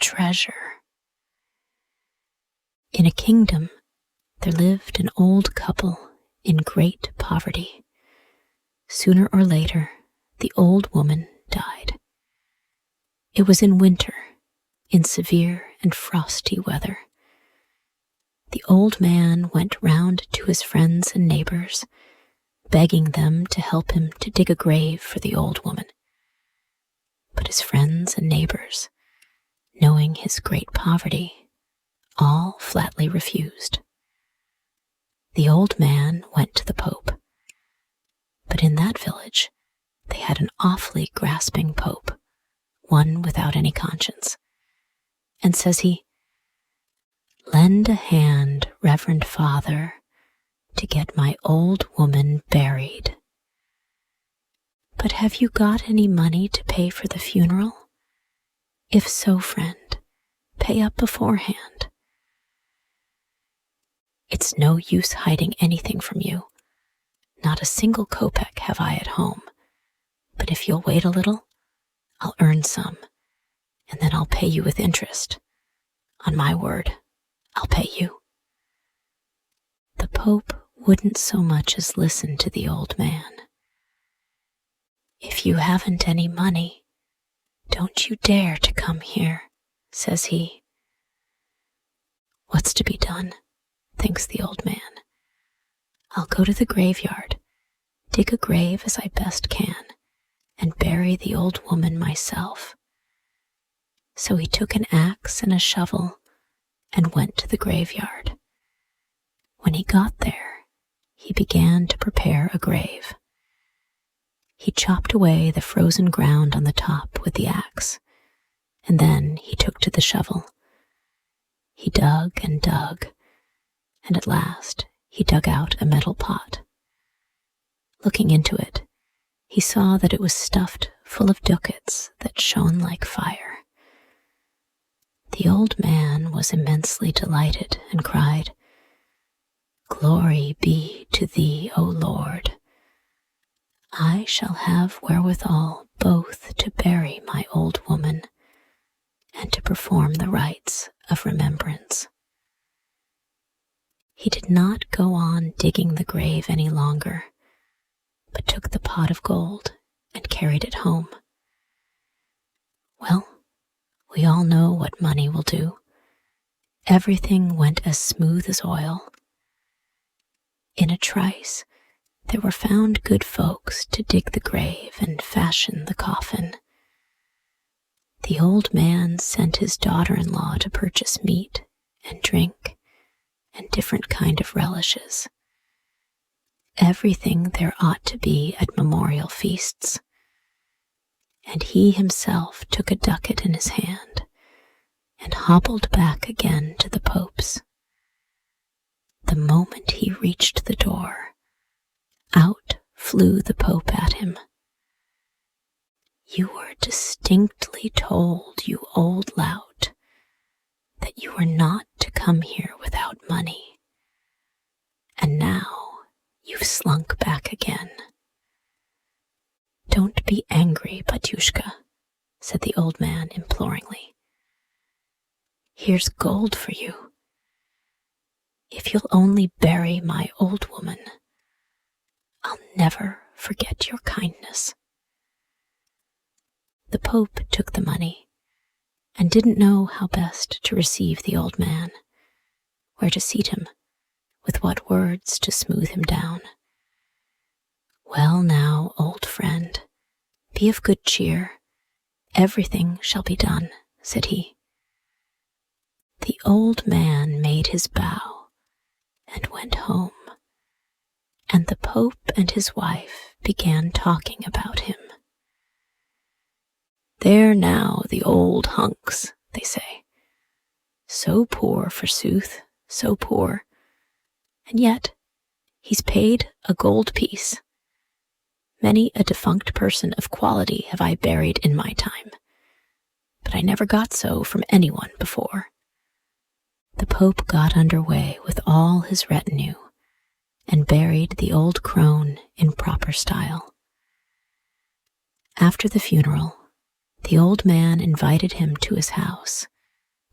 treasure. In a kingdom, there lived an old couple in great poverty. Sooner or later, the old woman died. It was in winter, in severe and frosty weather. The old man went round to his friends and neighbors, begging them to help him to dig a grave for the old woman. But his friends and neighbors, knowing his great poverty, all flatly refused. The old man went to the Pope, but in that village they had an awfully grasping Pope, one without any conscience. And says he, "Lend a hand, Reverend Father, to get my old woman buried." "But have you got any money to pay for the funeral? If so, friend, pay up beforehand." "It's no use hiding anything from you. Not a single kopeck have I at home, but if you'll wait a little, I'll earn some, and then I'll pay you with interest. On my word, I'll pay you." The Pope wouldn't so much as listen to the old man. "If you haven't any money, don't you dare to come here," says he. "What's to be done?" thinks the old man. "I'll go to the graveyard, dig a grave as I best can, and bury the old woman myself." So he took an axe and a shovel and went to the graveyard. When he got there, he began to prepare a grave. He chopped away the frozen ground on the top with the axe, and then he took to the shovel. He dug, and at last he dug out a metal pot. Looking into it, he saw that it was stuffed full of ducats that shone like fire. The old man was immensely delighted and cried, "Glory be to thee, O Lord! I shall have wherewithal both to bury my old woman and to perform the rites of remembrance." He did not go on digging the grave any longer, but took the pot of gold and carried it home. Well, we all know what money will do. Everything went as smooth as oil. In a trice, there were found good folks to dig the grave and fashion the coffin. The old man sent his daughter-in-law to purchase meat and drink and different kind of relishes. Everything there ought to be at memorial feasts. And he himself took a ducat in his hand and hobbled back again to the Pope's. The moment he reached the door, out flew the Pope at him. "You were distinctly told, you old lout, that you were not to come here without money, and now you've slunk back again." "Don't be angry, Batyushka," said the old man imploringly. "Here's gold for you. If you'll only bury my old woman, I'll never forget your kindness." The Pope took the money and didn't know how best to receive the old man, where to seat him, with what words to smooth him down. "Well now, old friend, be of good cheer. Everything shall be done," said he. The old man made his bow and went home, and the Pope and his wife began talking about him. "There now, the old hunks," they say. "So poor, forsooth, so poor. And yet he's paid a gold piece. Many a defunct person of quality have I buried in my time, but I never got so from anyone before." The Pope got under way with all his retinue and buried the old crone in proper style. After the funeral, the old man invited him to his house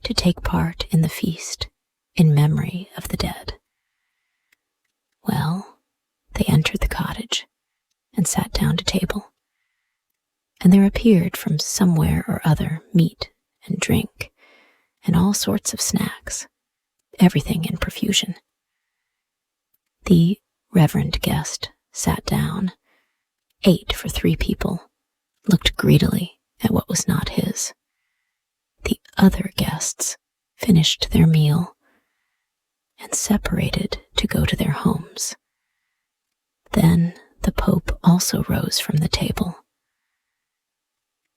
to take part in the feast in memory of the dead. Well, they entered the cottage and sat down to table, and there appeared from somewhere or other meat and drink and all sorts of snacks, everything in profusion. The reverend guest sat down, ate for 3 people, looked greedily at what was not his. The other guests finished their meal and separated to go to their homes. Then the Pope also rose from the table.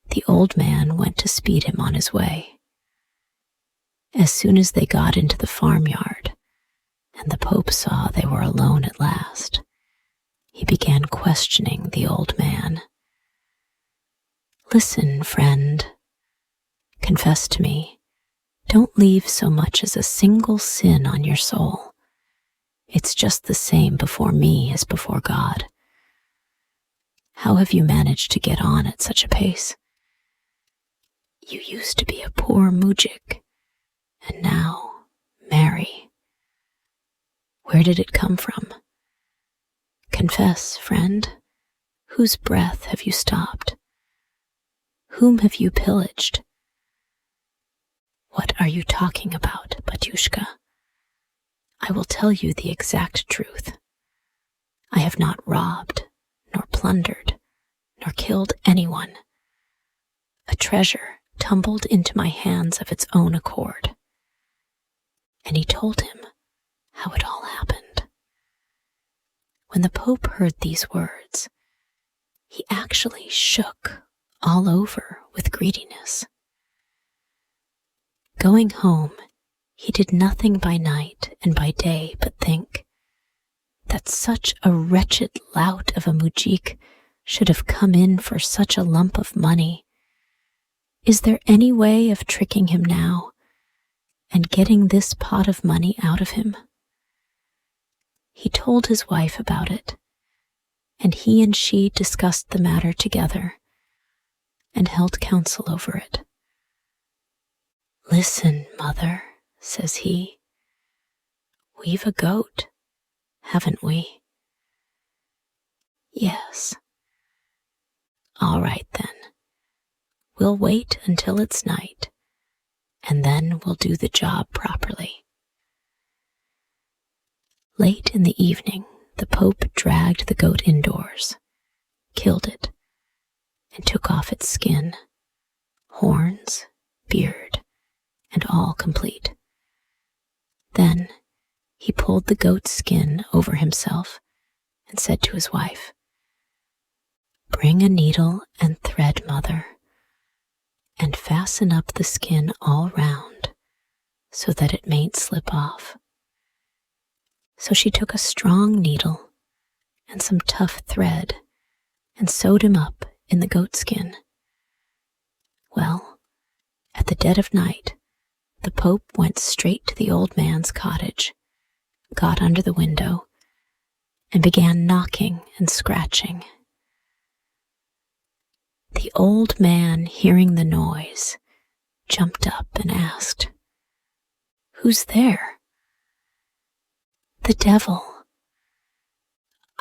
The old man went to speed him on his way. As soon as they got into the farmyard, and the Pope saw they were alone at last, he began questioning the old man. "Listen, friend. Confess to me. Don't leave so much as a single sin on your soul. It's just the same before me as before God. How have you managed to get on at such a pace? You used to be a poor mujik, and now marry. Where did it come from? Confess, friend. Whose breath have you stopped? Whom have you pillaged? What are you talking about, Batyushka? I will tell you the exact truth. I have not robbed, nor plundered, nor killed anyone. A treasure tumbled into my hands of its own accord." And he told him how it all happened. When the Pope heard these words, he actually shook all over with greediness. Going home, he did nothing by night and by day but think that such a wretched lout of a mujik should have come in for such a lump of money. Is there any way of tricking him now and getting this pot of money out of him? He told his wife about it, and he and she discussed the matter together and held counsel over it. "Listen, mother," says he. "We've a goat, haven't we?" "Yes." "All right then. We'll wait until it's night, and then we'll do the job properly." Late in the evening, the Pope dragged the goat indoors, killed it, and took off its skin, horns, beard, and all complete. Then he pulled the goat's skin over himself and said to his wife, "Bring a needle and thread, mother, and fasten up the skin all round so that it mayn't slip off." So she took a strong needle and some tough thread and sewed him up in the goatskin. Well, at the dead of night, the Pope went straight to the old man's cottage, got under the window, and began knocking and scratching. The old man, hearing the noise, jumped up and asked, "Who's there?" "The devil."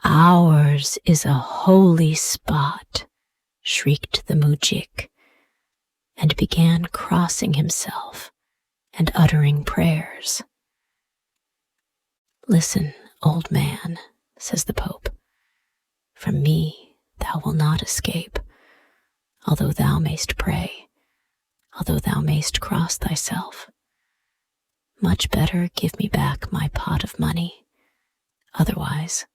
"Ours is a holy spot," shrieked the mujik, and began crossing himself and uttering prayers. "Listen, old man," says the Pope. "From me thou wilt not escape, although thou mayst pray, although thou mayst cross thyself. Much better give me back my pot of money, otherwise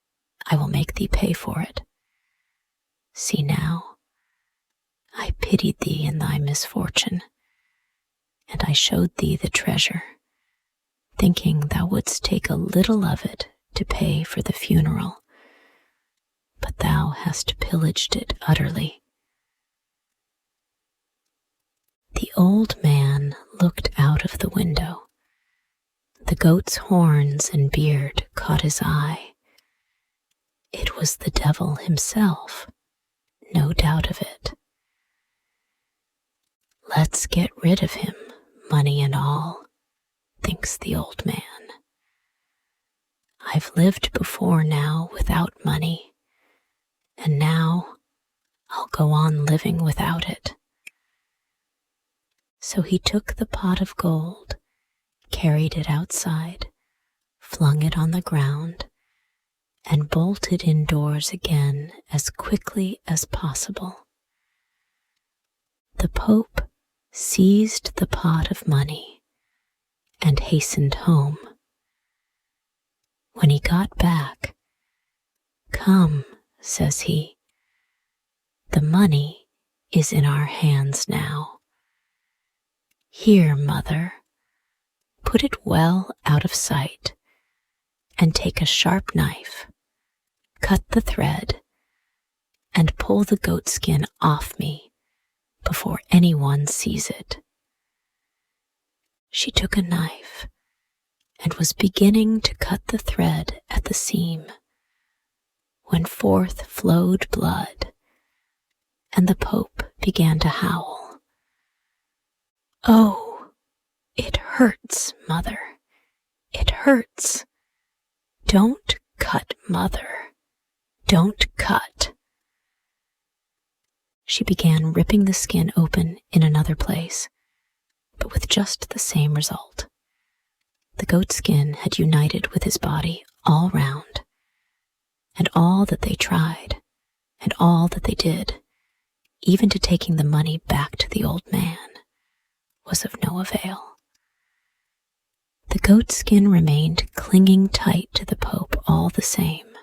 I will make thee pay for it. See now, I pitied thee in thy misfortune, and I showed thee the treasure, thinking thou wouldst take a little of it to pay for the funeral, but thou hast pillaged it utterly." The old man looked out of the window. The goat's horns and beard caught his eye. It was the devil himself, no doubt of it. "Let's get rid of him," money and all, thinks the old man. I've lived before now without money, and now I'll go on living without it. So he took the pot of gold, carried it outside, flung it on the ground, and bolted indoors again as quickly as possible. The Pope seized the pot of money and hastened home. When he got back, "Come," says he, "the money is in our hands now. Here, mother, put it well out of sight, and take a sharp knife, cut the thread, and pull the goatskin off me before anyone sees it." She took a knife and was beginning to cut the thread at the seam when forth flowed blood, and the Pope began to howl. "Oh, it hurts, mother, it hurts. Don't cut, mother, don't cut." She began ripping the skin open in another place, but with just the same result. The goatskin had united with his body all round, and all that they tried, and all that they did, even to taking the money back to the old man, was of no avail. The goatskin remained clinging tight to the Pope all the same.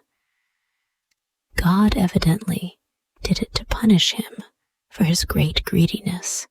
God evidently did it to punish him for his great greediness,